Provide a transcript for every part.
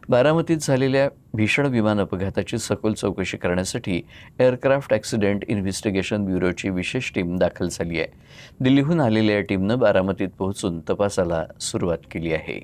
बारामतीत झालेल्या भीषण विमान अपघाताची सखोल चौकशी करण्यासाठी एअरक्राफ्ट ॲक्सिडेंट इन्व्हेस्टिगेशन ब्युरोची विशेष टीम दाखल झाली आहे. दिल्लीहून आलेल्या या टीमनं बारामतीत पोहोचून तपासाला सुरुवात केली आहे.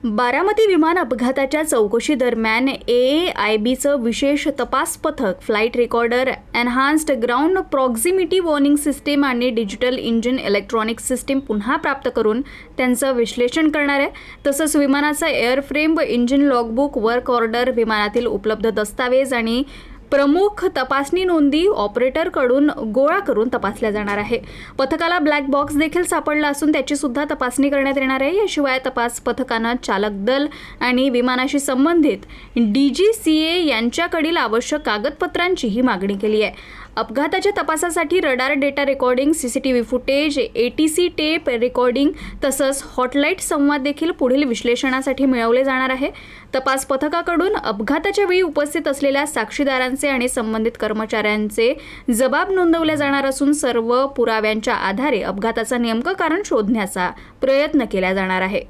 बारामती विमान अपघाताच्या चौकशी दरम्यान AAIBचं विशेष तपास पथक flight recorder, enhanced ground proximity warning system आणि डिजिटल इंजिन इलेक्ट्रॉनिक सिस्टीम पुन्हा प्राप्त करून त्यांचं विश्लेषण करणार आहे. तसंच विमानाचा airframe, engine logbook, work order, विमानातील उपलब्ध दस्तावेज आणि प्रमुख तपासणी नोंदी ऑपरेटरकडून गोळा करून तपासल्या जाणार आहे. पथकाला ब्लॅक बॉक्स देखील सापडला असून त्याची सुद्धा तपासणी करण्यात येणार आहे. याशिवाय तपास पथकानं चालक दल आणि विमानाशी संबंधित DGCA यांच्याकडील आवश्यक कागदपत्रांचीही मागणी केली आहे. अपघाताच्या तपासासाठी radar data recording, CCTV footage, ATC tape recording तसंच हॉटलाईट संवाद देखील पुढील विश्लेषणासाठी मिळवले जाणार आहे. तपास पथकाकडून अपघाताच्या वेळी उपस्थित असलेल्या साक्षीदारांचे आणि संबंधित कर्मचाऱ्यांचे जबाब नोंदवले जाणार असून सर्व पुराव्यांच्या आधारे अपघाताचं नेमकं कारण शोधण्याचा प्रयत्न केला जाणार आहे.